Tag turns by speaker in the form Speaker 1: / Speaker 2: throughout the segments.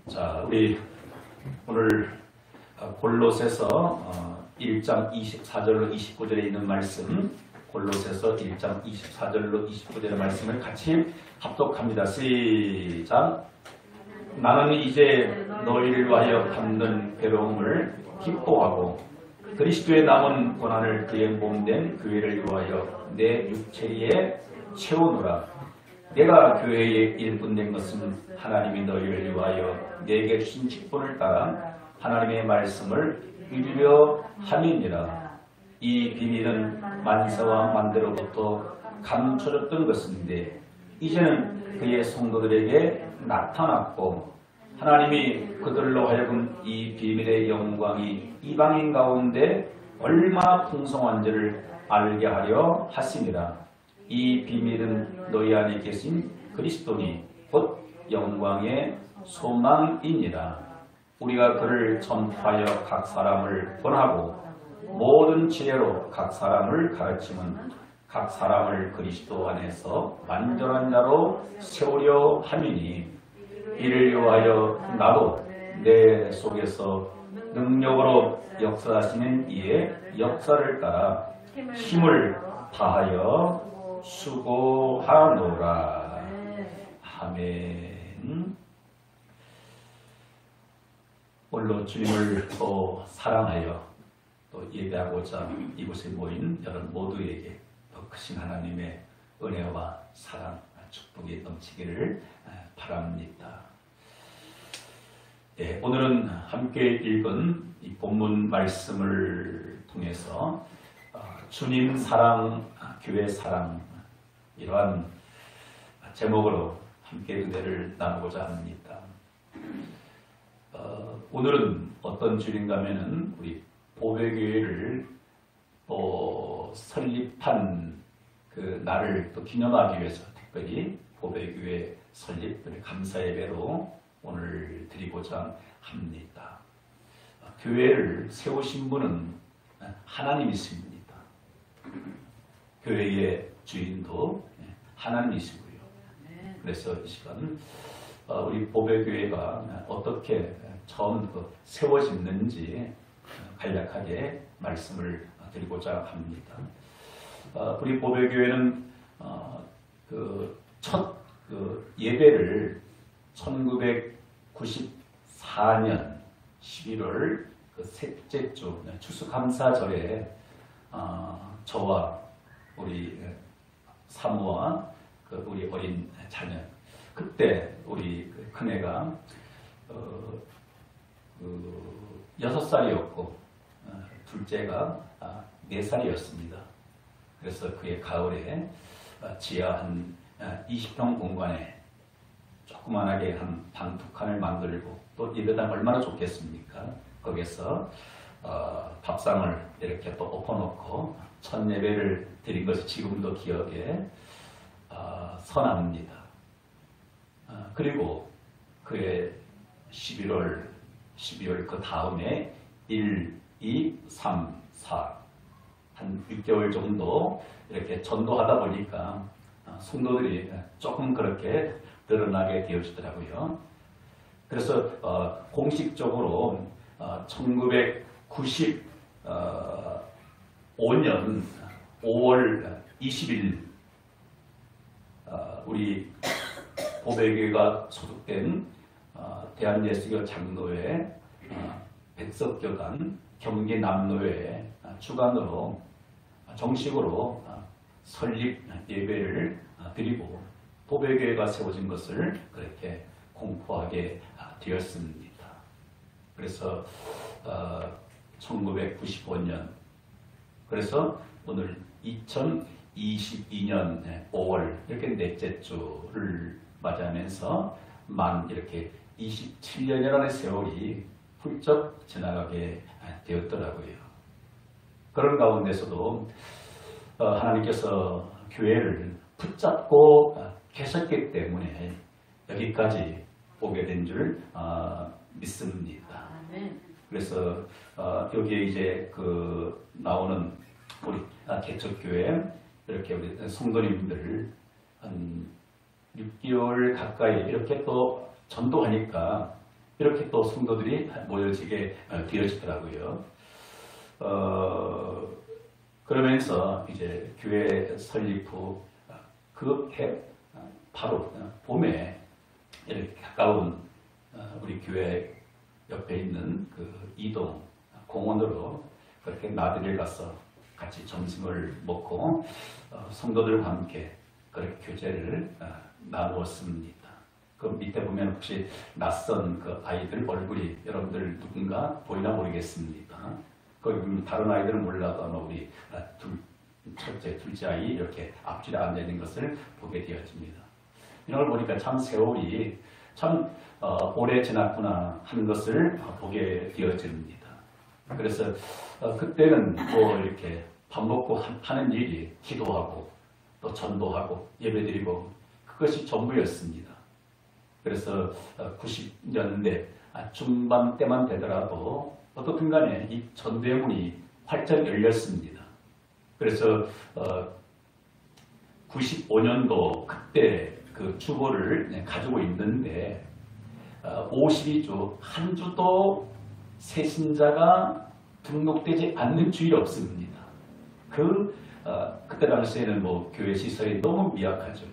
Speaker 1: 자, 우리 오늘 골로새서 1장 24절로 29절에 있는 말씀, 골로새서 1장 24절로 29절의 말씀을 같이 합독합니다. 시작. 나는 이제 너희를 위하여 받는 괴로움을 기뻐하고 그리스도의 남은 고난을 그의 몸된 교회를 위하여 내 육체에 채우노라. 내가 교회에 일꾼된 것은 하나님이 너희를 위하여 내게 주신 직분을 따라 하나님의 말씀을 이루려 함이니라. 이 비밀은 만세와 만대로부터 감춰졌던 것인데 이제는 그의 성도들에게 나타났고 하나님이 그들로 하여금 이 비밀의 영광이 이방인 가운데 얼마나 풍성한지를 알게 하려 하심이라. 이 비밀은 너희 안에 계신 그리스도니 곧 영광의 소망이니라. 우리가 그를 전파하여 각 사람을 권하고 모든 지혜로 각 사람을 가르치면 각 사람을 그리스도 안에서 완전한 자로 세우려 함이니 이를 위하여 나도 내 속에서 능력으로 역사하시는 이의 역사를 따라 힘을 다하여 수고하노라. 아멘. 오늘로 주님을 또 사랑하여 또 예배하고자 이곳에 모인 여러분 모두에게 더 크신 하나님의 은혜와 사랑, 축복이 넘치기를 바랍니다. 네, 오늘은 함께 읽은 이 본문 말씀을 통해서 주님 사랑, 교회 사랑 이러한 제목으로 함께 은혜를 나누고자 합니다. 오늘은 어떤 주일인가 하면은 우리 보배교회를 또 설립한 그 날을 또 기념하기 위해서 특별히 보배교회 설립 감사 예배로 오늘 드리고자 합니다. 교회를 세우신 분은 하나님이십니다. 교회의 주인도 하나님이시고요. 그래서 이 시간 우리 보배교회가 어떻게 처음 세워졌는지 간략하게 말씀을 드리고자 합니다. 우리 보배교회는 첫 예배를 1994년 11월 셋째 주 추수감사절에 저와 우리 사모와 우리 어린 자녀, 그때 우리 큰애가 6살이었고 둘째가 4살이었습니다. 그래서 그의 가을에 지하 한 20평 공간에 조그만하게 한 방 2칸을 만들고 또 예배당 얼마나 좋겠습니까? 거기서 밥상을 이렇게 또 엎어놓고 첫 예배를 드린 것이 지금도 기억에 선합니다. 그리고 그의 12월 그 다음에 1, 2, 3, 4 한 6개월 정도 이렇게 전도하다 보니까 성도들이 조금 그렇게 늘어나게 되어지더라고요. 그래서 공식적으로 1995년 5월 20일 우리 보배교회가 소속된 대한예수교 장로회 백석교단 경기남로회 주관으로 정식으로 설립 예배를 드리고 보배교회가 세워진 것을 그렇게 공포하게 되었습니다. 그래서 1995년 그래서 오늘 2022년 5월 이렇게 넷째 주를 맞이하면서 만 이렇게 27년이라는 세월이 훌쩍 지나가게 되었더라고요. 그런 가운데서도 하나님께서 교회를 붙잡고 계셨기 때문에 여기까지 오게 된 줄 믿습니다. 그래서 여기에 이제 나오는 우리 개척교회 이렇게 우리 성도님들 한 6개월 가까이 이렇게 또 전도하니까 이렇게 또 성도들이 모여지게 되어지더라고요. 그러면서 이제 교회 설립 후 그 해 바로 봄에 이렇게 가까운 우리 교회 옆에 있는 그 이동 공원으로 그렇게 나들이를 가서 같이 점심을 먹고 성도들과 함께 그렇게 교제를 나누었습니다. 그 밑에 보면 혹시 낯선 그 아이들 얼굴이 여러분들 누군가 보이나 모르겠습니다. 거기 보면 다른 아이들은 몰라도 아마 우리 첫째, 둘째 아이 이렇게 앞줄에 앉아 있는 것을 보게 되어집니다. 이런 걸 보니까 참 세월이 참 오래 지났구나 하는 것을 보게 되어집니다. 그래서 그때는 뭐 이렇게 밥 먹고 하는 일이 기도하고 또 전도하고 예배드리고 그것이 전부였습니다. 그래서 90년대 중반 때만 되더라도 어떻든 간에 이 전도의 문이 활짝 열렸습니다. 그래서 95년도 그때 그 주보를 가지고 있는데 52주 한 주도 새신자가 등록되지 않는 주일이 없습니다. 그때 당시에는 뭐 교회 시설이 너무 미약하죠.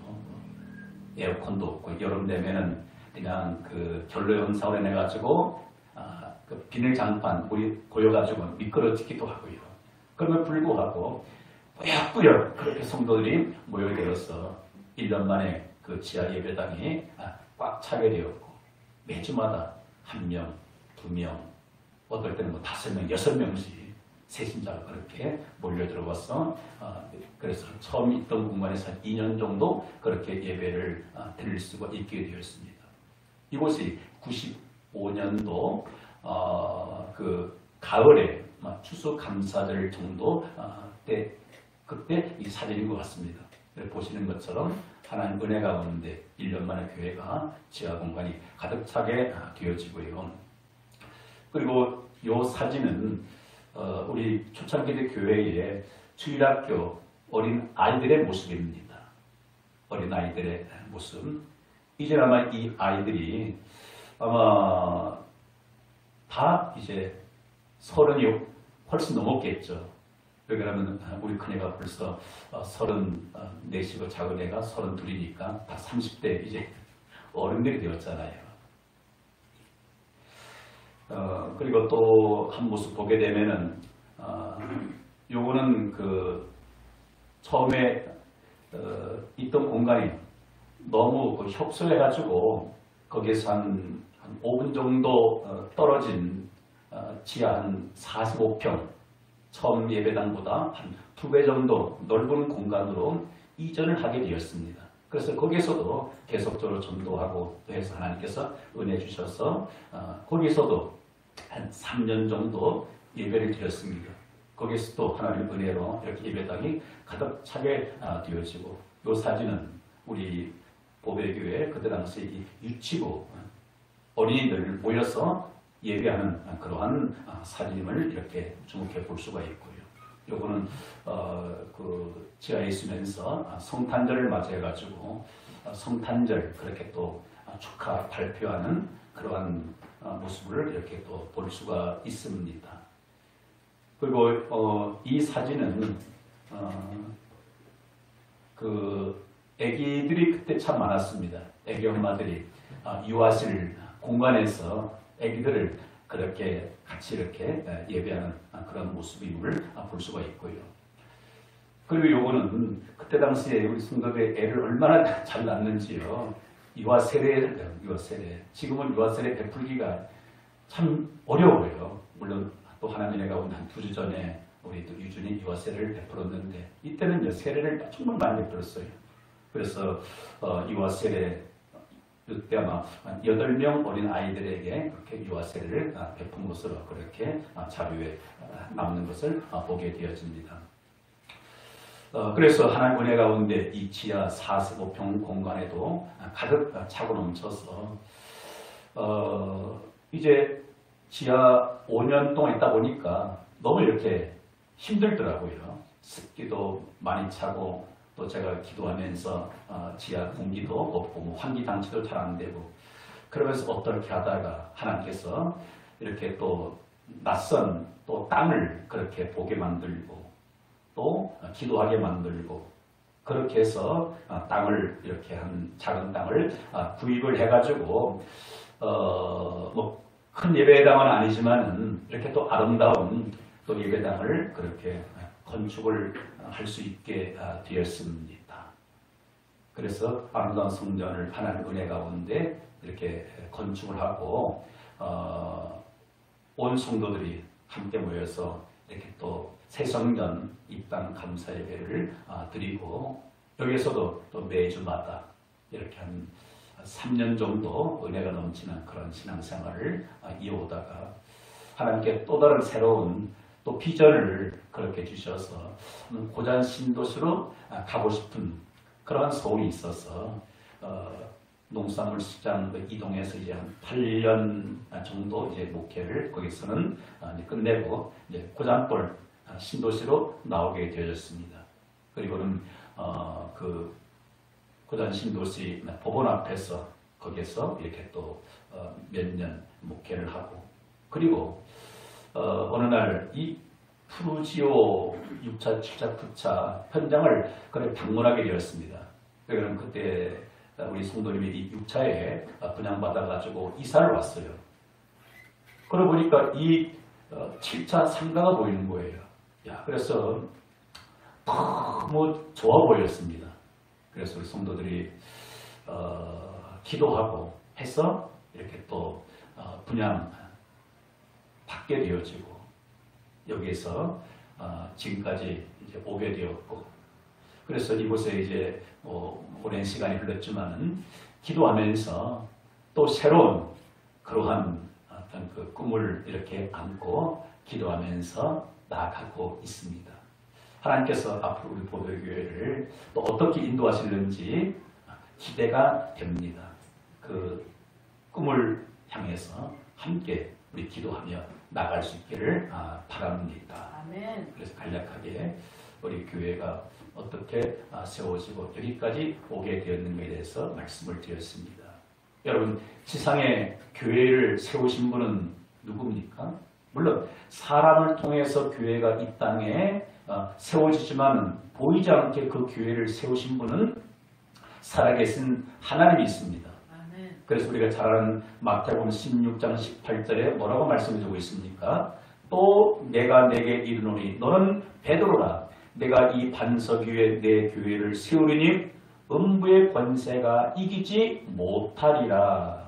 Speaker 1: 에어컨도 없고 여름 되면은 그냥 그 결로 현상을 해가지고 그 비닐 장판 물이 고여가지고 미끄러지기도 하고요. 그럼에도 불구하고 꾸역꾸역 그렇게 성도들이 모여들어서 1년 만에 그 지하 예배당이 꽉 차게 되었고 매주마다 1명, 2명, 어떨 때는 뭐 5명, 6명씩 새신자가 그렇게 몰려 들어와서 그래서 처음 있던 공간에서 2년 정도 그렇게 예배를 드릴 수가 있게 되었습니다. 이곳이 95년도 그 가을에 추수감사절 정도 때 그때 이 사진인 것 같습니다. 보시는 것처럼 하나님 은혜 가운데 1년 만에 교회가 지하 공간이 가득 차게 되어지고요. 그리고 이 사진은 우리 초창기대 교회의 주일학교 어린 아이들의 모습입니다. 어린 아이들의 모습. 이제 아마 이 아이들이 아마 다 이제 30이 훨씬 넘었겠죠. 왜 그러면 우리 큰애가 벌써 34이고 작은 애가 32이니까 다 30대 이제 어른들이 되었잖아요. 그리고 또 한 모습 보게 되면은 요거는 그 처음에 있던 공간이 너무 협소해 가지고 거기에서 한 5분 정도 떨어진 지하 한 45평 처음 예배당보다 한 2배 정도 넓은 공간으로 이전을 하게 되었습니다. 그래서 거기에서도 계속적으로 전도하고 또 해서 하나님께서 은혜 주셔서 거기서도 한 3년 정도 예배를 드렸습니다. 거기서도 하나님 은혜로 이렇게 예배당이 가득 차게 되어지고 이 사진은 우리 보배교회 그때 당시 유치부 어린이들 모여서 예배하는 그러한 사진임을 이렇게 주목해 볼 수가 있고요. 요거는 그 지하에 있으면서 성탄절을 맞이해가지고 성탄절 그렇게 또 축하 발표하는 그러한 모습을 이렇게 또 볼 수가 있습니다. 그리고 이 사진은 그 아기들이 그때 참 많았습니다. 아기 엄마들이 유아실 공간에서 아기들을 그렇게 같이 이렇게 예배하는 그런 모습임을 볼 수가 있고요. 그리고 요거는 그때 당시에 우리 성도들의 애를 얼마나 잘 낳는지요. 유아세례. 지금은 유아세례 베풀기가 참 어려워요. 물론 또 하나님의 가운데 한 2주 전에 우리 또 유준이 유아세례를 베풀었는데 이때는 세례를 정말 많이 베풀었어요. 그래서 유아세례 이때 아마 8명 어린 아이들에게 그렇게 유아세례를 베푼 것으로 그렇게 자료에 남는 것을 보게 되어집니다. 그래서 하나님 은혜 가운데 이 지하 45평 공간에도 가득 차고 넘쳐서 이제 지하 5년 동안 있다 보니까 너무 이렇게 힘들더라고요. 습기도 많이 차고 또 제가 기도하면서 지하 공기도 없고 환기 장치도 잘 안 되고 그러면서 어떻게 하다가 하나님께서 이렇게 또 낯선 또 땅을 그렇게 보게 만들고 또 기도하게 만들고 그렇게 해서 땅을 이렇게 한 작은 땅을 구입을 해가지고 뭐 큰 예배당은 아니지만은 이렇게 또 아름다운 또 예배당을 그렇게 건축을 할 수 있게 되었습니다. 그래서 아름다운 성전을 하나님 은혜 가운데 이렇게 건축을 하고 온 성도들이 함께 모여서 이렇게 또 새 성전 입당 감사 예배를 드리고 여기에서도 또 매주마다 이렇게 한 3년 정도 은혜가 넘치는 그런 신앙생활을 이어오다가 하나님께 또 다른 새로운 또 비전을 그렇게 주셔서 고잔 신도시로 가고 싶은 그러한 소원이 있어서 농산물 시장 이동해서 이제 한 8년 정도 이제 목회를 거기서는 이제 끝내고 이제 고잔골 신도시로 나오게 되었습니다. 그리고는 그 고잔 신도시 법원 앞에서 거기에서 이렇게 또 몇 년 목회를 하고 그리고 어느 날 이 푸르지오 6차, 7차, 9차 현장을 그렇게 방문하게 되었습니다. 그러면 그때 우리 성도님이 이 6차에 분양받아가지고 이사를 왔어요. 그러고 보니까 이 7차 상가가 보이는 거예요. 야, 그래서 너무 좋아 보였습니다. 그래서 우리 성도들이 기도하고 해서 이렇게 또 분양 받게 되어지고 여기에서 지금까지 이제 오게 되었고 그래서 이곳에 이제 오랜 시간이 흘렀지만은 기도하면서 또 새로운 그러한 어떤 그 꿈을 이렇게 안고 기도하면서 나아가고 있습니다. 하나님께서 앞으로 우리 보배교회를 또 어떻게 인도하실는지 기대가 됩니다. 그 꿈을 향해서 함께 우리 기도하며 나갈 수 있기를 바랍니다.
Speaker 2: 아멘.
Speaker 1: 그래서 간략하게 우리 교회가 어떻게 세워지고 여기까지 오게 되었는가에 대해서 말씀을 드렸습니다. 여러분 지상에 교회를 세우신 분은 누굽니까? 물론 사람을 통해서 교회가 이 땅에 세워지지만 보이지 않게 그 교회를 세우신 분은 살아계신 하나님이 있습니다.
Speaker 2: 아멘.
Speaker 1: 그래서 우리가 잘 아는 마태복음 16장 18절에 뭐라고 말씀해주고 있습니까? 또 내가 내게 이르노니 너는 베드로라 내가 이 반석 위에 내 교회를 세우리니 음부의 권세가 이기지 못하리라.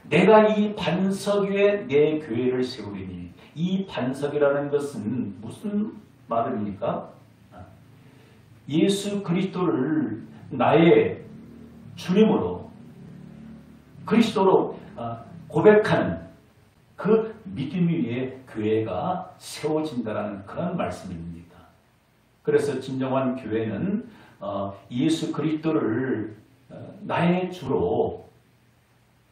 Speaker 1: 내가 이 반석 위에 내 교회를 세우리니 이 반석이라는 것은 무슨 말입니까? 예수 그리스도를 나의 주님으로 그리스도로 고백하는 그 믿음 위에 교회가 세워진다는 그런 말씀입니다. 그래서 진정한 교회는 예수 그리스도를 나의 주로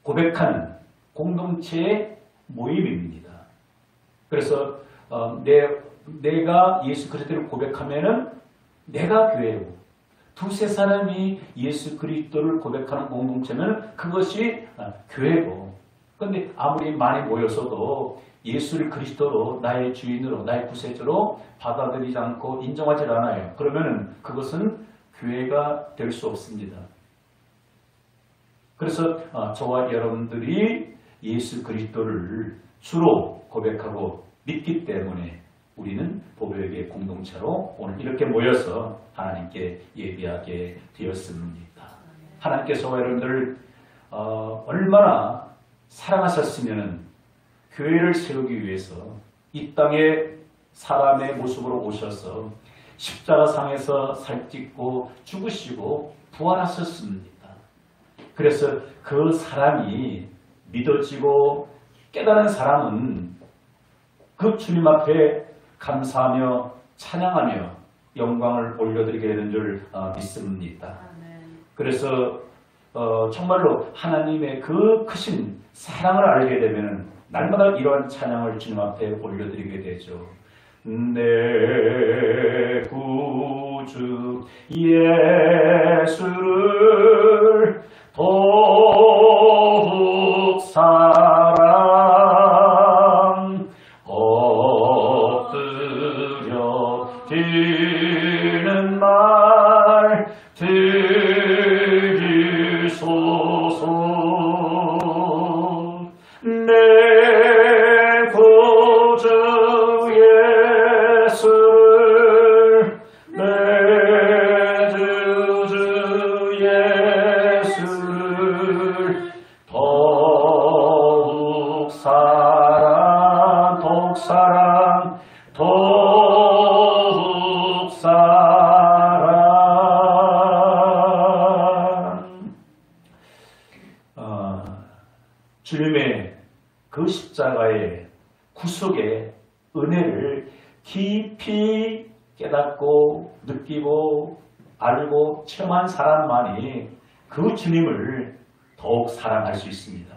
Speaker 1: 고백하는 공동체의 모임입니다. 그래서 내가 예수 그리스도를 고백하면은 내가 교회고 두세 사람이 예수 그리스도를 고백하는 공동체는 그것이 교회고 그런데 아무리 많이 모여서도 예수를 그리스도로 나의 주인으로 나의 구세주로 받아들이지 않고 인정하지 않아요. 그러면은 그것은 교회가 될 수 없습니다. 그래서 저와 여러분들이 예수 그리스도를 주로 고백하고 믿기 때문에 우리는 보배의 공동체로 오늘 이렇게 모여서 하나님께 예배하게 되었습니다. 하나님께서 여러분들 얼마나 사랑하셨으면 교회를 세우기 위해서 이 땅에 사람의 모습으로 오셔서 십자가상에서 살찌고 죽으시고 부활하셨습니다. 그래서 그 사람이 믿어지고 깨달은 사람은 그 주님 앞에 감사하며 찬양하며 영광을 올려드리게 되는 줄 믿습니다. 그래서 정말로 하나님의 그 크신 사랑을 알게 되면 날마다 이러한 찬양을 주님 앞에 올려드리게 되죠. 내 구주 예수를 주님의 그 십자가의 구속의 은혜를 깊이 깨닫고 느끼고 알고 체험한 사람만이 그 주님을 더욱 사랑할 수 있습니다.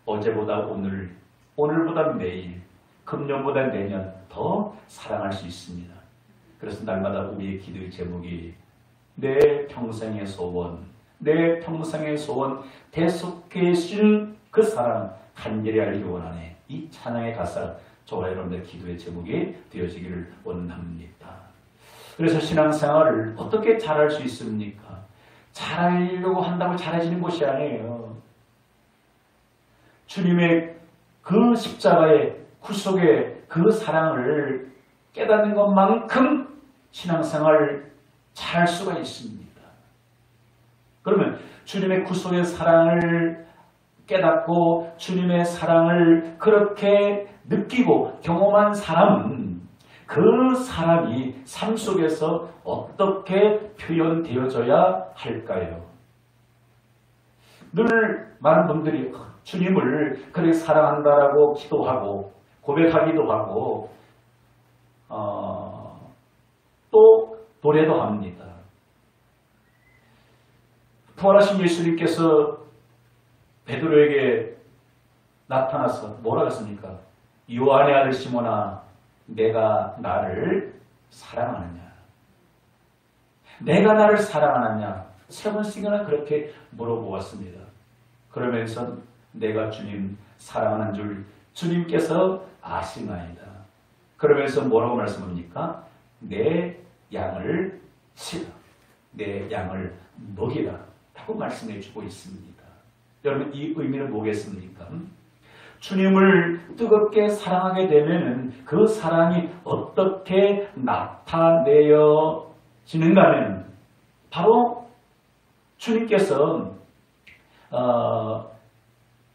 Speaker 1: 어제보다 오늘, 오늘보다 내일, 금년보다 내년 더 사랑할 수 있습니다. 그래서 날마다 우리의 기도의 제목이 내 평생의 소원, 내 평생의 소원 대속해주신 그 사랑 간절히 알기 원하네. 이 찬양의 가사가 저와 여러분의 기도의 제목이 되어지기를 원합니다. 그래서 신앙생활을 어떻게 잘할 수 있습니까? 잘하려고 한다고 잘해지는 것이 아니에요. 주님의 그 십자가의 구속의 그 사랑을 깨닫는 것만큼 신앙생활을 잘할 수가 있습니다. 그러면 주님의 구속의 사랑을 깨닫고 주님의 사랑을 그렇게 느끼고 경험한 사람은 그 사람이 삶 속에서 어떻게 표현되어져야 할까요? 늘 많은 분들이 주님을 그렇게 사랑한다라고 기도하고 고백하기도 하고 또 노래도 합니다. 부활하신 예수님께서 베드로에게 나타나서 뭐라고 했습니까? 요한의 아들 시몬아, 내가 나를 사랑하느냐? 내가 나를 사랑하느냐? 세 번씩이나 그렇게 물어보았습니다. 그러면서 내가 주님 사랑하는 줄 주님께서 아시나이다. 그러면서 뭐라고 말씀합니까? 내 양을 치라. 내 양을 먹이라. 라고 말씀해 주고 있습니다. 여러분 이 의미는 뭐겠습니까? 주님을 뜨겁게 사랑하게 되면 그 사랑이 어떻게 나타내어지는가는 바로 주님께서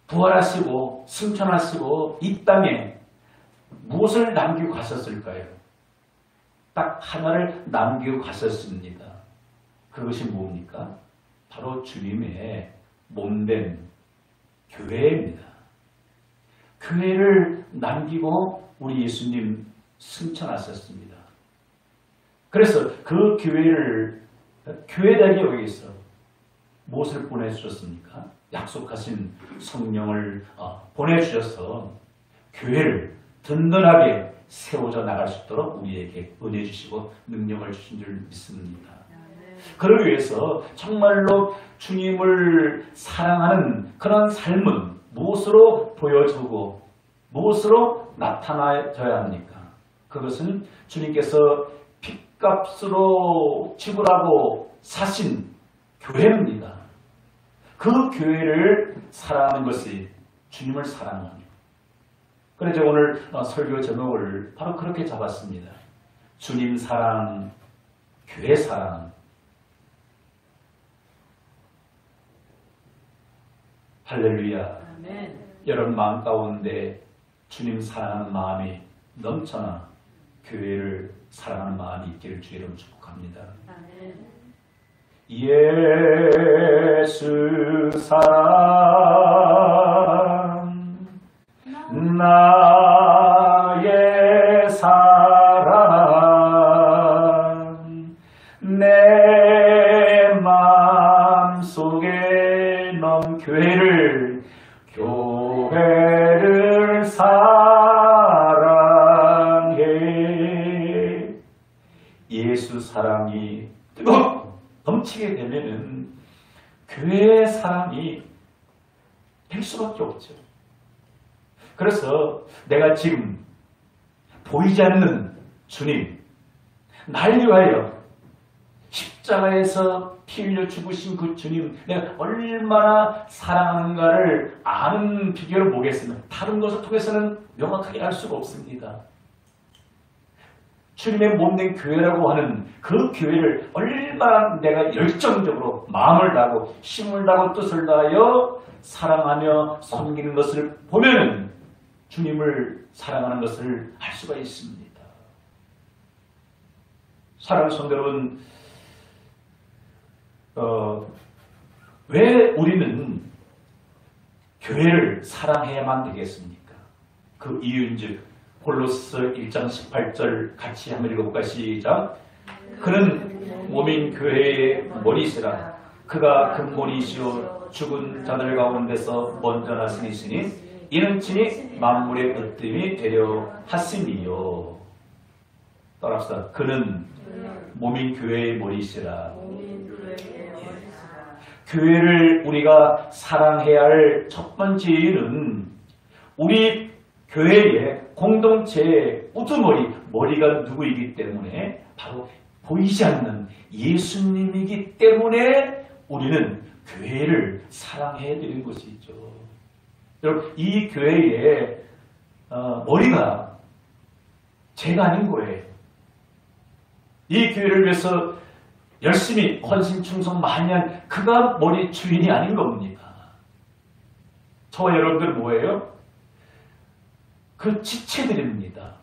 Speaker 1: 부활하시고 승천하시고 이 땅에 무엇을 남기고 가셨을까요? 딱 하나를 남기고 가셨습니다. 그것이 뭡니까? 바로 주님의 몸된 교회입니다. 교회를 남기고 우리 예수님 승천하셨습니다. 그래서 그 교회를 교회되게 여기서 무엇을 보내주셨습니까? 약속하신 성령을 보내주셔서 교회를 든든하게 세워져 나갈 수 있도록 우리에게 은혜 주시고 능력을 주신 줄 믿습니다. 그러기 위해서 정말로 주님을 사랑하는 그런 삶은 무엇으로 보여주고 무엇으로 나타나져야 합니까? 그것은 주님께서 핏값으로 지불하고 사신 교회입니다. 그 교회를 사랑하는 것이 주님을 사랑하는 거예요. 그래서 오늘 설교 제목을 바로 그렇게 잡았습니다. 주님 사랑, 교회 사랑. 할렐루야. 아멘. 여러분 마음 가운데 주님 사랑하는 마음이 넘쳐나 교회를 사랑하는 마음이 있기를 주 이름으로 축복합니다. 아멘. 예수 사랑 나의 사랑 내 마음속에 넘 교회를 사랑해. 예수 사랑이 뜨겁고 넘치게 되면은 교회의 사랑이 될 수밖에 없죠. 그래서 내가 지금 보이지 않는 주님, 날 위하여 십자가에서 피 흘려 죽으신 그 주님, 내가 얼마나 사랑하는가를 아는 비결은 뭐겠습니까? 다른 것을 통해서는 명확하게 알 수가 없습니다. 주님의 몸된 교회라고 하는 그 교회를 얼마나 내가 열정적으로 마음을 다하고 힘을 다하고 뜻을 다하여 사랑하며 섬기는 것을 보면 주님을 사랑하는 것을 알 수가 있습니다. 사랑하는 성도 여러분, 왜 우리는 교회를 사랑해야만 되겠습니까? 그 이유인즉 골로새 1장 18절 같이 한번 읽어볼까? 시작. 그는 몸인 교회의 머리시라. 그가 근본이시오 죽은 자들 가운데서 먼저 나시니시니 이는 친히 만물의 으뜸이 되려 하심이요. 따라합시다. 그는 몸인 교회의 머리시라. 교회를 우리가 사랑해야 할 첫 번째 이유는 우리 교회의 공동체의 우두머리, 머리가 누구이기 때문에 바로 보이지 않는 예수님이기 때문에 우리는 교회를 사랑해야 되는 것이죠. 여러분, 이 교회의 머리가 제가 아닌 거예요. 이 교회를 위해서 열심히 헌신 충성 많이 한 그가 머리 주인이 아닌 겁니다. 저와 여러분들은 뭐예요? 그 지체들입니다.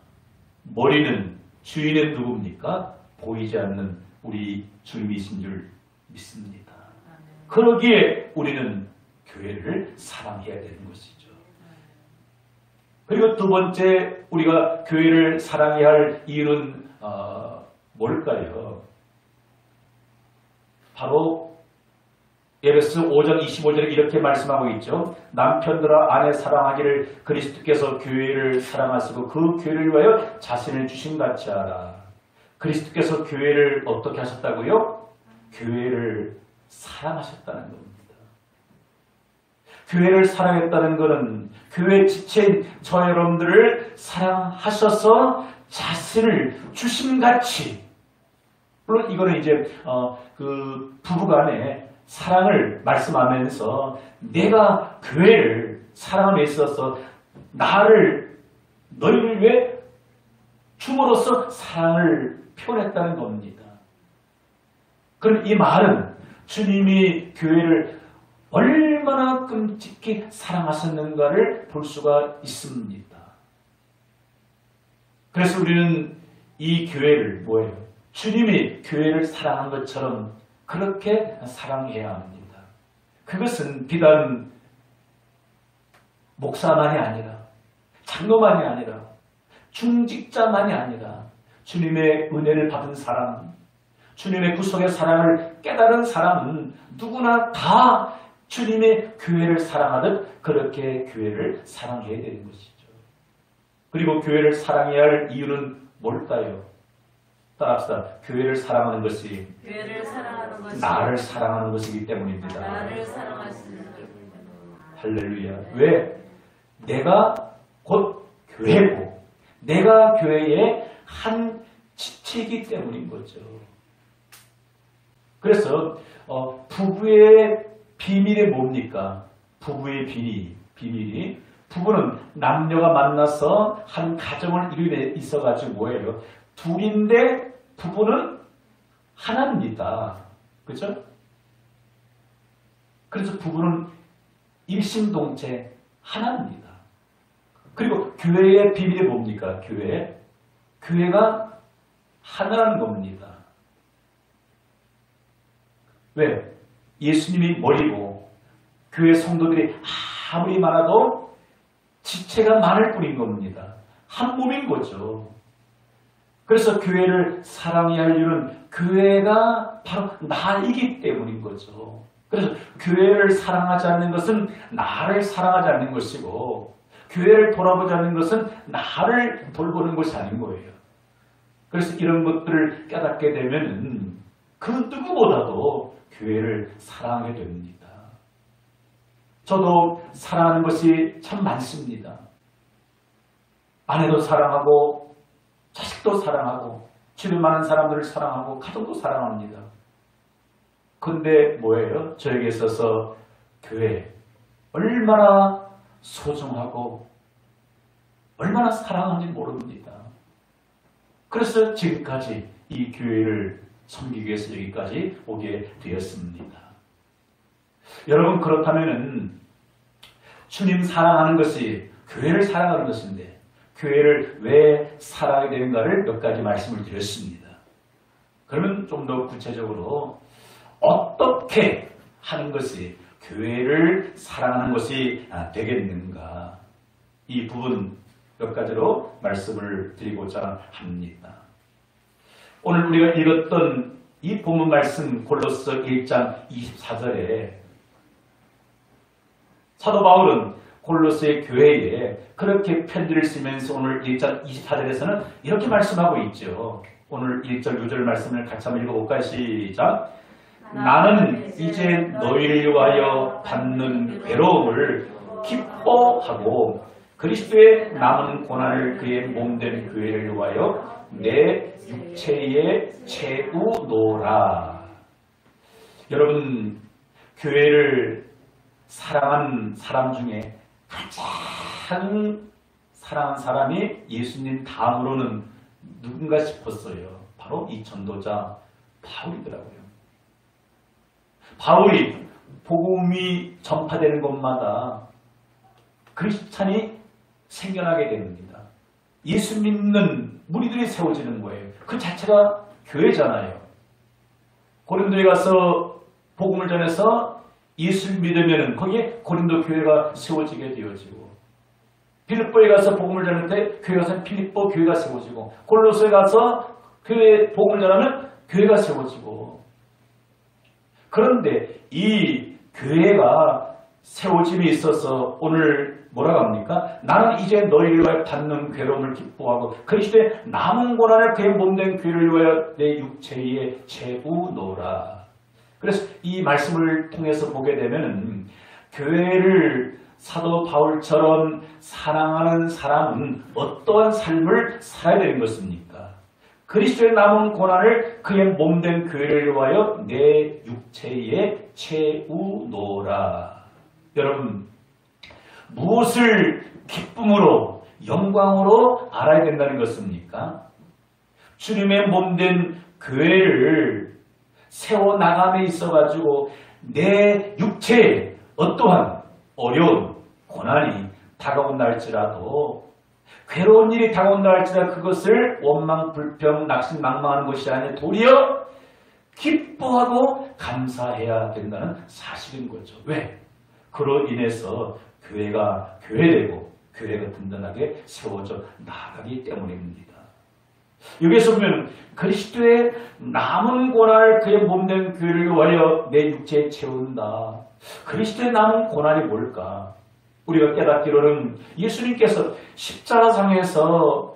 Speaker 1: 머리는, 주인은 누굽니까? 보이지 않는 우리 주님이신 줄 믿습니다. 그러기에 우리는 교회를 사랑해야 되는 것이죠. 그리고 두 번째 우리가 교회를 사랑해야 할 이유는 뭘까요? 바로 에베소 5장 25절에 이렇게 말씀하고 있죠. 남편들아 아내 사랑하기를 그리스도께서 교회를 사랑하시고 그 교회를 위하여 자신을 주신 같이 하라. 그리스도께서 교회를 어떻게 하셨다고요? 교회를 사랑하셨다는 겁니다. 교회를 사랑했다는 것은 교회 지체인 저 여러분들을 사랑하셔서 자신을 주심같이, 물론 이거는 이제 그 부부간의 사랑을 말씀하면서 내가 교회를 사랑함에 있어서 나를 너희를 위해 줌으로써 사랑을 표현했다는 겁니다. 그럼 이 말은 주님이 교회를 얼마나 끔찍히 사랑하셨는가를 볼 수가 있습니다. 그래서 우리는 이 교회를 뭐예요? 주님이 교회를 사랑한 것처럼 그렇게 사랑해야 합니다. 그것은 비단 목사만이 아니라, 장로만이 아니라, 중직자만이 아니라 주님의 은혜를 받은 사람, 주님의 구속의 사랑을 깨달은 사람은 누구나 다 주님의 교회를 사랑하듯 그렇게 교회를 사랑해야 되는 것이죠. 그리고 교회를 사랑해야 할 이유는 뭘까요? 따라합시다. 교회를 사랑하는 것이 나를 사랑하는 것이기 때문입니다. 할렐루야. 왜? 내가 곧 교회고 내가 교회의 한 지체이기 때문인 거죠. 그래서 부부의 비밀이 뭡니까? 부부의 비밀이 부부는 남녀가 만나서 한 가정을 이루게 있어가지고 뭐예요? 둘인데 부부는 하나입니다. 그렇죠? 그래서 부부는 일심동체 하나입니다. 그리고 교회의 비밀이 뭡니까? 교회가 하나라는 겁니다. 왜? 예수님이 머리고 교회 성도들이 아무리 많아도 지체가 많을 뿐인 겁니다. 한 몸인 거죠. 그래서 교회를 사랑해야 할 이유는 교회가 바로 나이기 때문인 거죠. 그래서 교회를 사랑하지 않는 것은 나를 사랑하지 않는 것이고 교회를 돌아보지 않는 것은 나를 돌보는 것이 아닌 거예요. 그래서 이런 것들을 깨닫게 되면 그 누구보다도 교회를 사랑하게 됩니다. 저도 사랑하는 것이 참 많습니다. 아내도 사랑하고 자식도 사랑하고 주변 많은 사람들을 사랑하고 가족도 사랑합니다. 근데 뭐예요? 저에게 있어서 교회 얼마나 소중하고 얼마나 사랑하는지 모릅니다. 그래서 지금까지 이 교회를 섬기기 위해서 여기까지 오게 되었습니다. 여러분, 그렇다면은 주님 사랑하는 것이 교회를 사랑하는 것인데 교회를 왜 사랑하게 되는가를 몇 가지 말씀을 드렸습니다. 그러면 좀 더 구체적으로 어떻게 하는 것이 교회를 사랑하는 것이 되겠는가? 이 부분 몇 가지로 말씀을 드리고자 합니다. 오늘 우리가 읽었던 이 본문 말씀 골로새 1장 24절에 사도 바울은 골로새 교회에 그렇게 편지를 쓰면서 오늘 1장 24절에서는 이렇게 말씀하고 있죠. 오늘 1절 2절 말씀을 같이 한번 읽어볼까요? 시작. 나는 이제 너희를 위하여 받는 괴로움을 기뻐하고 그리스도의 남은 고난을 그의 몸된 교회를 위하여 내 육체에 채우노라. 여러분, 교회를 사랑한 사람 중에 가장 사랑한 사람이 예수님 다음으로는 누군가 싶었어요. 바로 이 전도자 바울이더라고요. 바울이 복음이 전파되는 곳마다 크리스찬이 생겨나게 됩니다. 예수 믿는 무리들이 세워지는 거예요. 그 자체가 교회잖아요. 고린도에 가서 복음을 전해서 예수를 믿으면 거기에 고린도 교회가 세워지게 되어지고, 빌립보에 가서 복음을 전할 때 교회 가서 빌립보 교회가 세워지고, 골로새에 가서 교회 복음을 전하면 교회가 세워지고. 그런데 이 교회가 세워짐에 있어서 오늘 뭐라고 합니까? 나는 이제 너희를 위하여 받는 괴로움을 기뻐하고 그리스도의 남은 고난을 그의 몸된 교회를 위하여 내 육체에 채우노라. 그래서 이 말씀을 통해서 보게 되면 교회를 사도 바울처럼 사랑하는 사람은 어떠한 삶을 살아야 되는 것입니까? 그리스도의 남은 고난을 그의 몸된 교회를 위하여 내 육체에 채우노라. 여러분, 무엇을 기쁨으로 영광으로 알아야 된다는 것입니까? 주님의 몸된 교회를 세워나감에 있어가지고 내 육체에 어떠한 어려운 고난이 다가온다 할지라도, 괴로운 일이 다가온다 할지라도 그것을 원망, 불평, 낙심망망하는 것이 아니라 도리어 기뻐하고 감사해야 된다는 사실인 거죠. 왜? 그로 인해서 교회가 교회되고 교회가 든든하게 세워져 나가기 때문입니다. 여기에서 보면 그리스도의 남은 고난을 그의 몸된 교회를 위하여 내 육체에 채운다. 그리스도의 남은 고난이 뭘까? 우리가 깨닫기로는 예수님께서 십자가상에서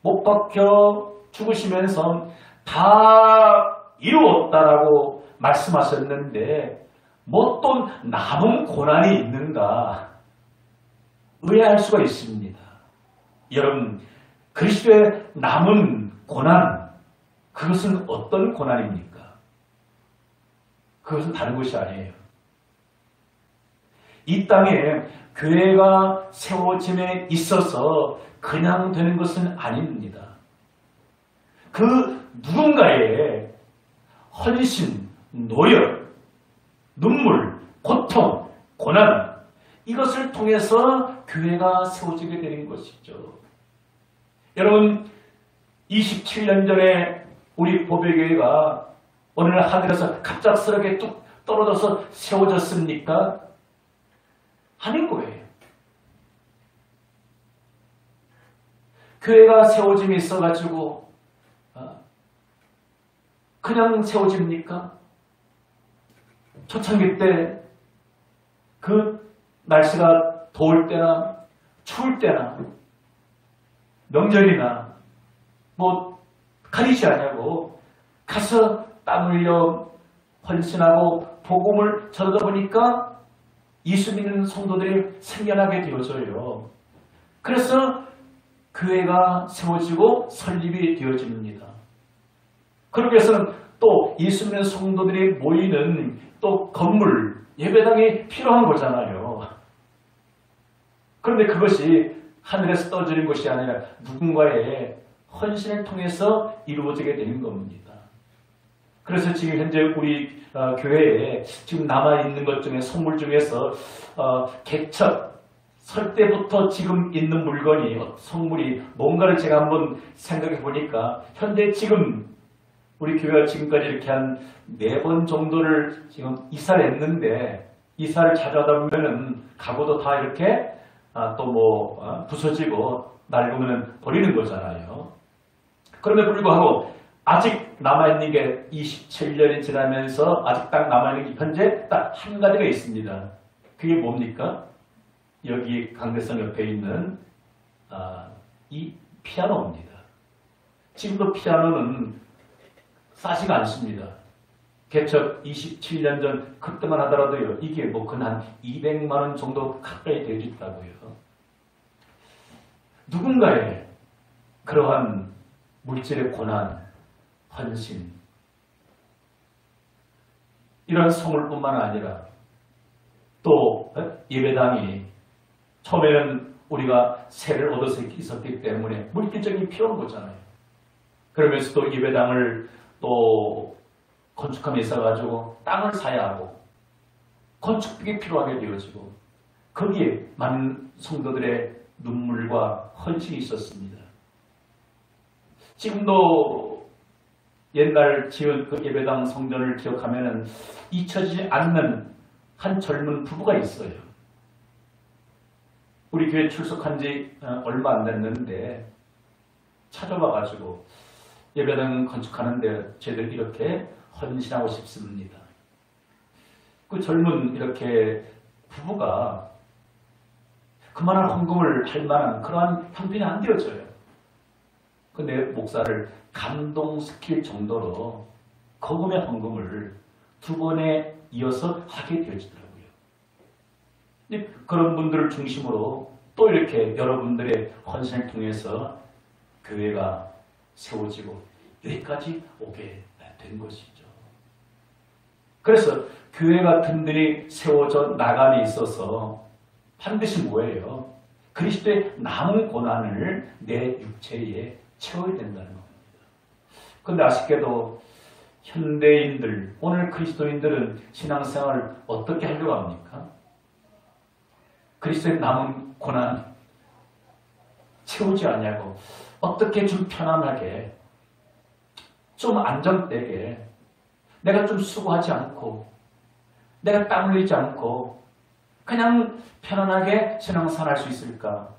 Speaker 1: 못 박혀 죽으시면서 다 이루었다라고 말씀하셨는데 뭐 또 남은 고난이 있는가 의아할 수가 있습니다. 여러분, 그리스도의 남은 고난, 그것은 어떤 고난입니까? 그것은 다른 것이 아니에요. 이 땅에 교회가 세워짐에 있어서 그냥 되는 것은 아닙니다. 그 누군가의 헌신, 노력, 눈물, 고통, 고난, 이것을 통해서 교회가 세워지게 되는 것이죠. 여러분, 27년 전에 우리 보배교회가 어느 날 하늘에서 갑작스럽게 뚝 떨어져서 세워졌습니까? 아닌 거예요. 교회가 세워짐이 있어가지고 그냥 세워집니까? 초창기 때 그 날씨가 더울 때나 추울 때나 명절이나 뭐 가리지 않냐고 가서 땀 흘려 헌신하고 복음을 전하다 보니까 예수 믿는 성도들이 생겨나게 되어져요. 그래서 교회가 세워지고 설립이 되어집니다. 그러기 위해서는 또 예수 믿는 성도들이 모이는 또 건물, 예배당이 필요한 거잖아요. 그런데 그것이 하늘에서 떨어지는 것이 아니라 누군가의 헌신을 통해서 이루어지게 되는 겁니다. 그래서 지금 현재 우리 교회에 지금 남아있는 것 중에 선물 중에서 개척, 설 때부터 지금 있는 물건이 선물이 뭔가를 제가 한번 생각해 보니까 현재 지금 우리 교회가 지금까지 이렇게 한 4번 정도를 지금 이사를 했는데 이사를 자주하다 보면은 가구도 다 이렇게 부서지고 낡으면 버리는 거잖아요. 그럼에도 불구하고 아직 남아있는 게 27년이 지나면서 아직 딱 남아있는 게 현재 딱 한 가지가 있습니다. 그게 뭡니까? 여기 강대성 옆에 있는 이 피아노입니다. 지금도 피아노는 싸지가 않습니다. 개척 27년 전 그때만 하더라도요. 이게 한 200만 원 정도 가까이 되겠다고요. 누군가의 그러한 물질의 고난, 헌신, 이런 선물뿐만 아니라 또 예배당이 처음에는 우리가 세를 얻어서 있었기 때문에 물질적인 필요한 거잖아요. 그러면서 또 예배당을 또 건축함에 있어가지고 땅을 사야 하고 건축비가 필요하게 되어지고 거기에 많은 성도들의 눈물과 헌신이 있었습니다. 지금도 옛날 지은 그 예배당 성전을 기억하면 잊혀지지 않는 한 젊은 부부가 있어요. 우리 교회 출석한 지 얼마 안 됐는데 찾아와가지고 예배당 건축하는데 저희들 이렇게 헌신하고 싶습니다. 그 젊은 이렇게 부부가 그만한 헌금을 할 만한 그러한 형편이 안 되어져요. 근데 목사를 감동시킬 정도로 거금의 헌금을 2번에 이어서 하게 되어지더라고요. 그런 분들을 중심으로 또 이렇게 여러분들의 헌신을 통해서 교회가 세워지고 여기까지 오게 된 것이죠. 그래서 교회가 든든히 세워져 나감에 있어서 반드시 뭐예요? 그리스도의 남은 고난을 내 육체에 채워야 된다는 겁니다. 그런데 아쉽게도 현대인들, 오늘 그리스도인들은 신앙생활을 어떻게 하려고 합니까? 그리스도의 남은 고난 채우지 않냐고 어떻게 좀 편안하게 좀 안정되게 내가 좀 수고하지 않고 내가 땀 흘리지 않고 그냥 편안하게 신앙생활 할 수 있을까?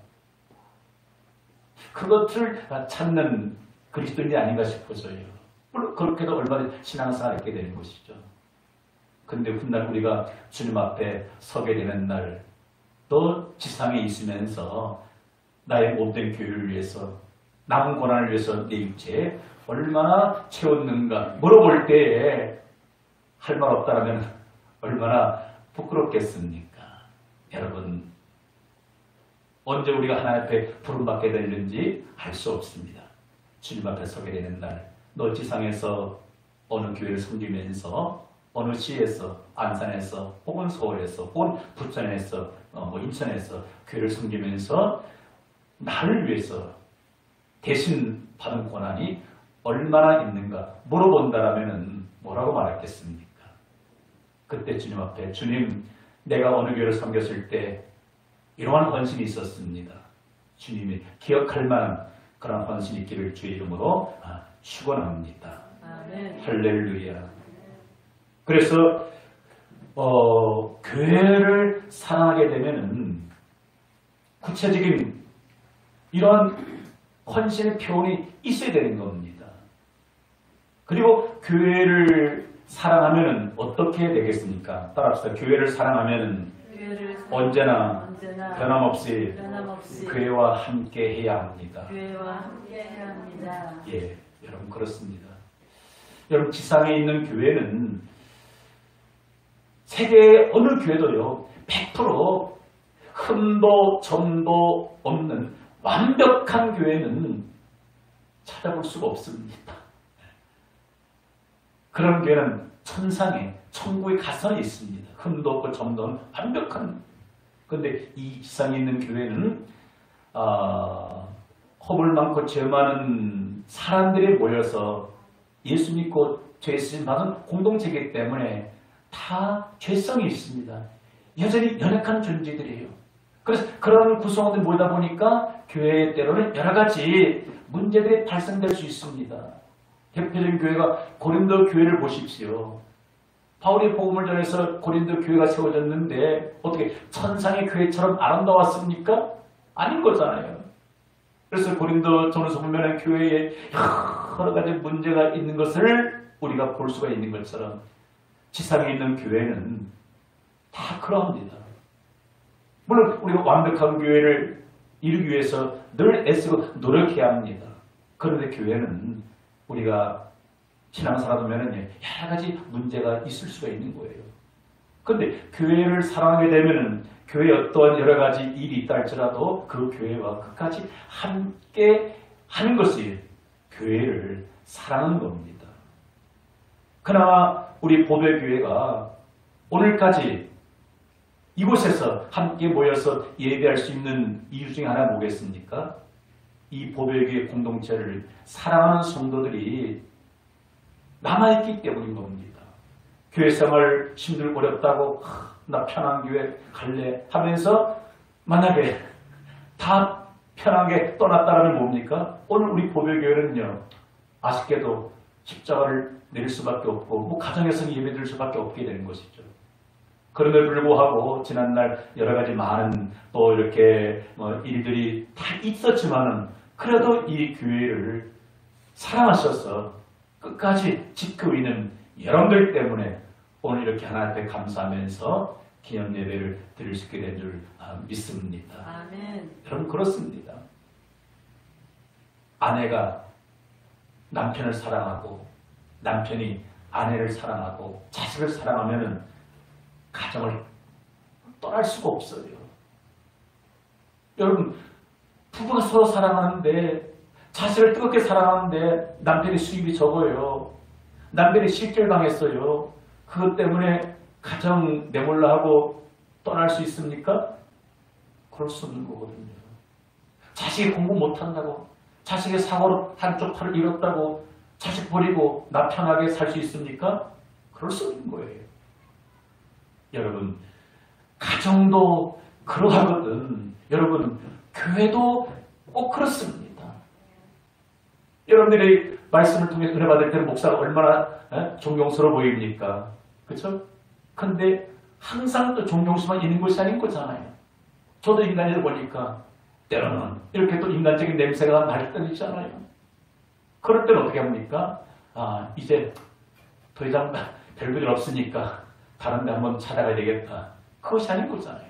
Speaker 1: 그것을 찾는 그리스도인이 아닌가 싶어서요. 물론 그렇게도 얼마든지 신앙생활을 하게 되는 것이죠. 근데 훗날 우리가 주님 앞에 서게 되는 날 또 지상에 있으면서 나의 못된 교회를 위해서 남은 고난을 위해서 내 육체에 얼마나 채웠는가 물어볼 때에 할 말 없다라면 얼마나 부끄럽겠습니까? 여러분, 언제 우리가 하나님 앞에 부름받게 되는지 알 수 없습니다. 주님 앞에 서게 되는 날, 너 지상에서 어느 교회를 섬기면서 어느 시에서, 안산에서, 혹은 서울에서, 혹은 부천에서, 인천에서 교회를 섬기면서 나를 위해서 대신 받은 고난이 얼마나 있는가 물어본다라면 뭐라고 말했겠습니까? 그때 주님 앞에 주님, 내가 어느 교회를 섬겼을 때 이러한 헌신이 있었습니다. 주님이 기억할 만한 그런 헌신이 있기를 주의 이름으로 축원합니다. 아멘. 할렐루야. 그래서 교회를 사랑하게 되면은 구체적인 이런 헌신의 표현이 있어야 되는 겁니다. 그리고 교회를 사랑하면은 어떻게 되겠습니까? 따라합시다. 교회를 사랑하면은 언제나 변함없이 교회와 함께 해야 합니다. 예, 여러분 그렇습니다. 여러분 지상에 있는 교회는 세계의 어느 교회도요 100% 흠도 점도 없는 완벽한 교회는 찾아볼 수가 없습니다. 그런 교회는 천상에 천국의 가선이 있습니다. 흠도 없고 점도 없는 완벽한. 그런데 이 지상에 있는 교회는 허물 많고 죄 많은 사람들이 모여서 예수 믿고 죄 쓰임 받은 공동체이기 때문에 다 죄성이 있습니다. 여전히 연약한 존재들이에요. 그래서 그런 구성원들 모이다 보니까 교회 때로는 여러 가지 문제들이 발생될 수 있습니다. 대표적인 교회가 고린도 교회를 보십시오. 바울이 복음을 전해서 고린도 교회가 세워졌는데 어떻게 천상의 교회처럼 아름다웠습니까? 아닌 거잖아요. 그래서 고린도 전후서 보면 교회에 여러 가지 문제가 있는 것을 우리가 볼 수가 있는 것처럼 지상에 있는 교회는 다 그러합니다. 물론 우리가 완벽한 교회를 이루기 위해서 늘 애쓰고 노력해야 합니다. 그런데 교회는 우리가 신앙생활하면 여러 가지 문제가 있을 수가 있는 거예요. 그런데 교회를 사랑하게 되면 교회에 어떠한 여러 가지 일이 있다 할지라도 그 교회와 끝까지 함께 하는 것이 교회를 사랑하는 겁니다. 그나마 우리 보배교회가 오늘까지 이곳에서 함께 모여서 예배할 수 있는 이유 중에 하나 뭐겠습니까? 이 보배교회 공동체를 사랑하는 성도들이 남아있기 때문인 겁니다. 교회 생활 힘들고 어렵다고 나 편한 교회 갈래 하면서 만약에 다 편하게 떠났다라면 뭡니까? 오늘 우리 보배교회는요, 아쉽게도 십자가를 내릴 수밖에 없고 가정에서 예배드릴 수밖에 없게 되는 것이죠. 그럼에도 불구하고 지난날 여러 가지 많은 또 이렇게 일들이 다 있었지만은 그래도 이 교회를 사랑하셔서 끝까지 지키고 있는 여러분들 때문에 오늘 이렇게 하나님 앞에 감사하면서 기념 예배를 드릴 수 있게 된 줄 믿습니다.
Speaker 2: 아멘.
Speaker 1: 여러분 그렇습니다. 아내가 남편을 사랑하고 남편이 아내를 사랑하고 자식을 사랑하면은 가정을 떠날 수가 없어요. 여러분 부부가 서로 사랑하는데 자식을 뜨겁게 사랑하는데 남편이 수입이 적어요. 남편이 실질당했어요. 그것 때문에 가정 내몰라 하고 떠날 수 있습니까? 그럴 수 없는 거거든요. 자식이 공부 못한다고 자식의 사고로 한쪽 팔을 잃었다고 자식 버리고 나 편하게 살 수 있습니까? 그럴 수 없는 거예요. 여러분 가정도 그러하거든. 여러분 교회도 꼭 그렇습니다. 여러분들이 말씀을 통해 은혜 받을 때는 목사가 얼마나 존경스러워 보입니까? 그렇죠? 근데 항상 또 존경수만 있는 것이 아닌 거잖아요. 저도 인간을 보니까 때로는 이렇게 또 인간적인 냄새가 날 때는 있잖아요. 그럴 때는 어떻게 합니까? 이제 더 이상 별볼일 없으니까 다른 데 한번 찾아가야 되겠다. 그것이 아닌 거잖아요.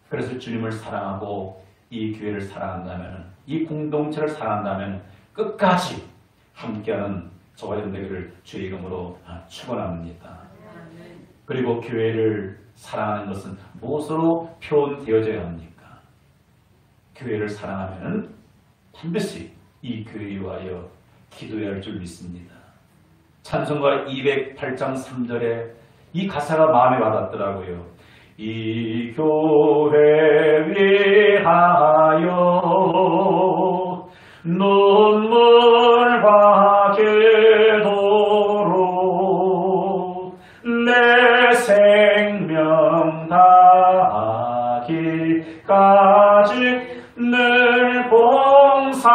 Speaker 1: 그래서 주님을 사랑하고 이 교회를 사랑한다면, 이 공동체를 사랑한다면 끝까지 함께하는 저와 여러분 되기를 주의 이름으로 축원합니다. 그리고 교회를 사랑하는 것은 무엇으로 표현되어져야 합니까? 교회를 사랑하면 반드시 이 교회에 위하여 기도해야 할 줄 믿습니다. 찬송가 208장 3절에 이 가사가 마음에 와닿더라고요. 이 교회 위하여 눈물과 기도로 내 생명 다하기까지 늘 봉사합니다.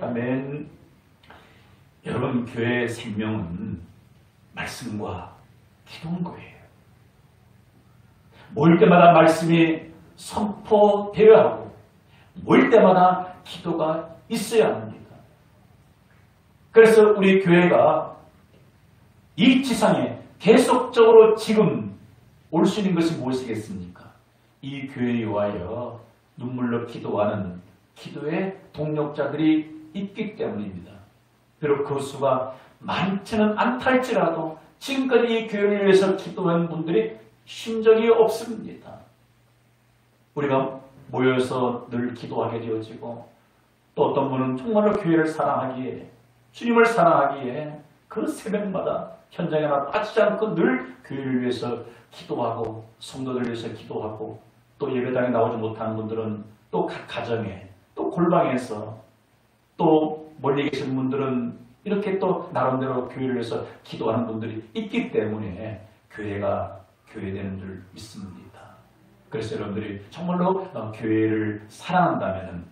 Speaker 1: 아멘. 여러분 교회의 생명은 말씀과 기도인 거예요. 모일 때마다 말씀이 선포되어야 하고 모일 때마다 기도가 있어야 합니다. 그래서 우리 교회가 이 지상에 계속적으로 지금 올 수 있는 것이 무엇이겠습니까? 이 교회에 위하여 눈물로 기도하는 기도의 동력자들이 있기 때문입니다. 비록 그 수가 많지는 않다 할지라도 지금까지 이 교회를 위해서 기도한 분들이 쉰 적이 없습니다. 우리가 모여서 늘 기도하게 되어지고 또 어떤 분은 정말로 교회를 사랑하기에 주님을 사랑하기에 그 새벽마다 현장에 하나 빠지지 않고 늘 교회를 위해서 기도하고 성도들을 위해서 기도하고 또 예배당에 나오지 못하는 분들은 또 각 가정에 또 골방에서 또 멀리 계신 분들은 이렇게 또 나름대로 교회를 위해서 기도하는 분들이 있기 때문에 교회가 교회되는 줄 믿습니다. 그래서 여러분들이 정말로 교회를 사랑한다면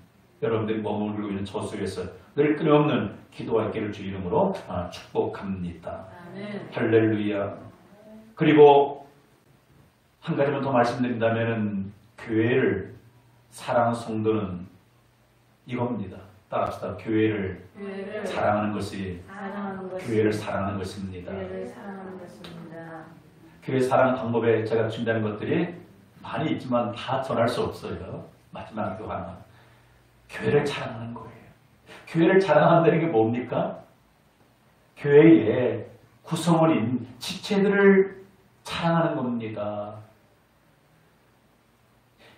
Speaker 1: 여러분들이 머물고 있는 저수에서 늘 끊임없는 기도가 있기를 주 이름으로 축복합니다. 할렐루야. 그리고 한 가지만 더 말씀드린다면 교회를 사랑하는 성도는 이겁니다. 따라합시다. 교회를 사랑하는 것이 교회를 사랑하는 것입니다. 교회 사랑 방법에 제가 준비하는 것들이 많이 있지만 다 전할 수 없어요. 마지막 그 하나. 교회를 사랑하는 거예요. 교회를 사랑한다는 게 뭡니까? 교회의 구성원인 지체들을 사랑하는 겁니다.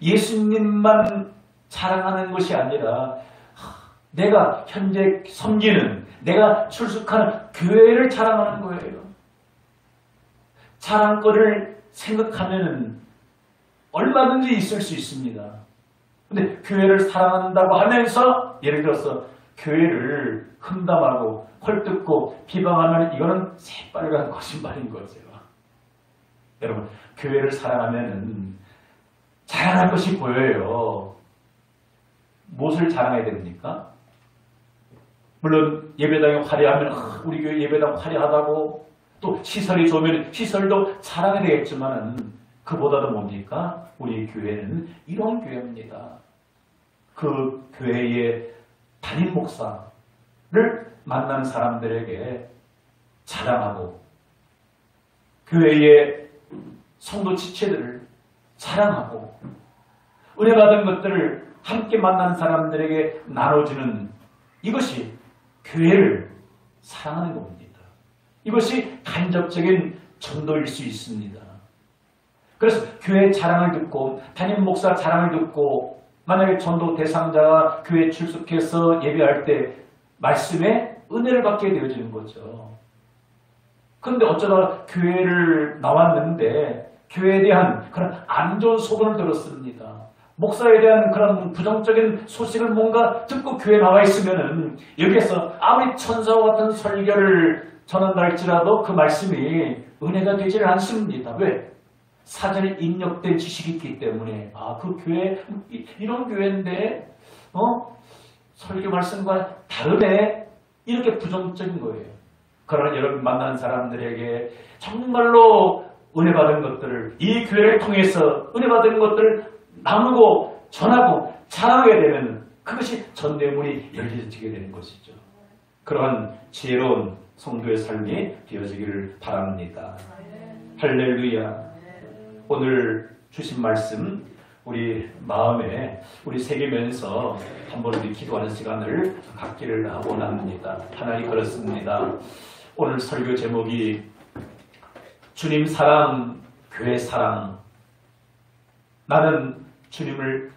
Speaker 1: 예수님만 사랑하는 것이 아니라 내가 현재 섬기는, 내가 출석하는 교회를 사랑하는 거예요. 자랑거리를 생각하면 얼마든지 있을 수 있습니다. 근데 교회를 사랑한다고 하면서 예를 들어서 교회를 흠담하고 헐뜯고 비방하면 이거는 새빨간 거짓말인 거죠. 여러분, 교회를 사랑하면 자랑할 것이 보여요. 무엇을 자랑해야 됩니까? 물론 예배당이 화려하면 우리 교회 예배당 화려하다고, 또 시설이 좋으면 시설도 자랑해야 되겠지만 그보다도 뭡니까? 우리 교회는 이런 교회입니다. 그 교회의 담임 목사를 만난 사람들에게 자랑하고 교회의 성도 지체들을 사랑하고 은혜 받은 것들을 함께 만난 사람들에게 나눠주는 이것이 교회를 사랑하는 겁니다. 이것이 간접적인 전도일 수 있습니다. 그래서 교회 자랑을 듣고 담임 목사 자랑을 듣고 만약에 전도 대상자가 교회에 출석해서 예배할 때 말씀에 은혜를 받게 되어지는 거죠. 그런데 어쩌다 교회를 나왔는데 교회에 대한 그런 안 좋은 소문을 들었습니다. 목사에 대한 그런 부정적인 소식을 뭔가 듣고 교회에 나와 있으면은 여기에서 아무리 천사와 같은 설교를 전한다 할지라도 그 말씀이 은혜가 되지를 않습니다. 왜? 사전에 입력된 지식이 있기 때문에 그 교회 이런 교회인데 설교 말씀과 다르네, 이렇게 부정적인 거예요. 그러나 여러분 만난 사람들에게 정말로 은혜 받은 것들을 이 교회를 통해서 은혜 받은 것들을 나누고 전하고 자랑하게 되면 그것이 전대문이 열려지게 되는 것이죠. 그러한 지혜로운 성도의 삶이 되어지기를 바랍니다. 할렐루야. 오늘 주신 말씀 우리 마음에 우리 새기면서 한번 우리 기도하는 시간을 갖기를 원합니다. 하나님, 그렇습니다. 오늘 설교 제목이 주님 사랑, 교회 사랑. 나는 주님을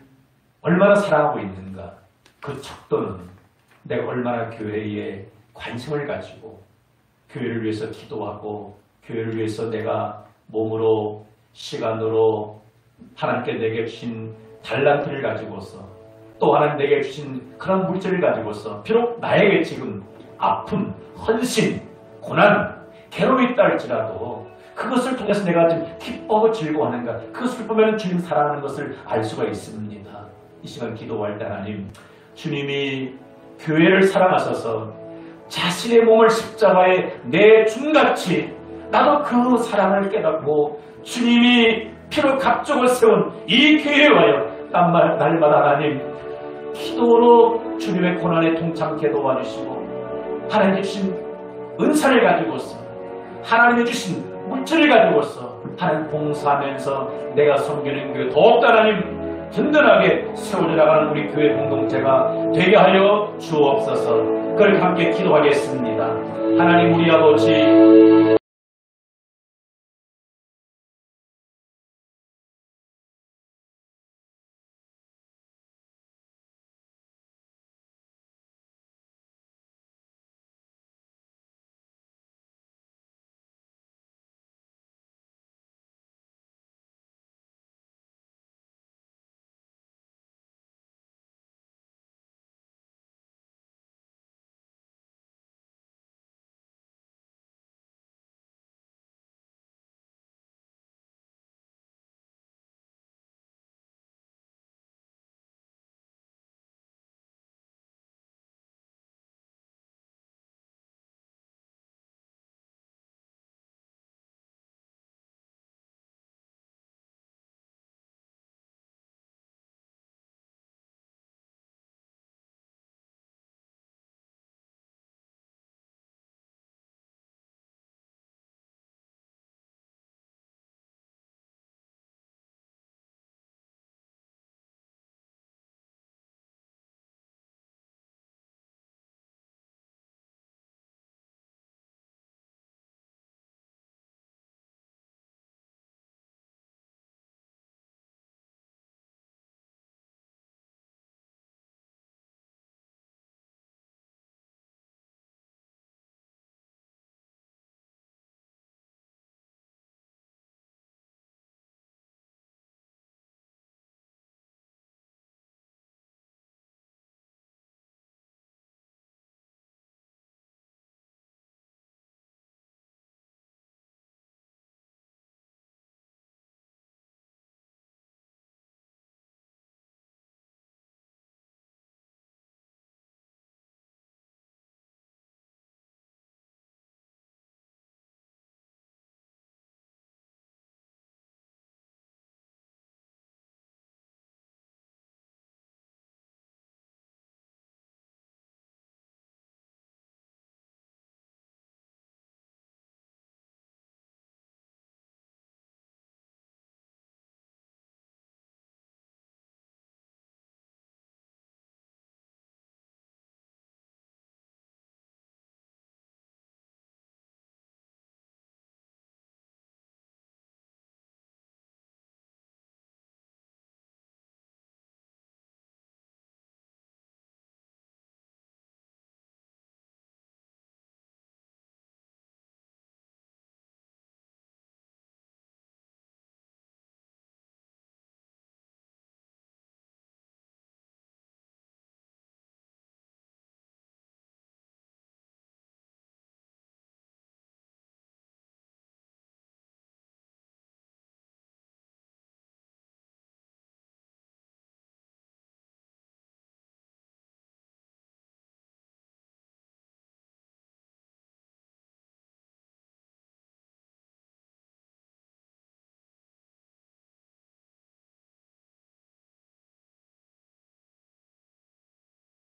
Speaker 1: 얼마나 사랑하고 있는가? 그 척도는 내가 얼마나 교회에 관심을 가지고 교회를 위해서 기도하고 교회를 위해서 내가 몸으로 시간으로 하나님께 내게 주신 달란트를 가지고서 또 하나님 내게 주신 그런 물질을 가지고서 비록 나에게 지금 아픔, 헌신, 고난, 괴로움이 있다 할지라도 그것을 통해서 내가 지금 기뻐하고 즐거워하는가, 그것을 보면 주님 사랑하는 것을 알 수가 있습니다. 이 시간 기도할 때 하나님, 주님이 교회를 사랑하셔서 자신의 몸을 십자가에 내준같이 나도 그 사랑을 깨닫고 주님이 피로 각종을 세운 이 교회에 와요 날마다 하나님 기도로 주님의 고난에 동참케 도와주시고 하나님 주신 은사를 가지고서 하나님이 주신 물질을 가지고서 하나님 봉사하면서 내가 섬기는 교회 더욱더 하나님 든든하게 세워져 나가는 우리 교회 공동체가 되게 하여 주옵소서. 그걸 함께 기도하겠습니다. 하나님, 우리 아버지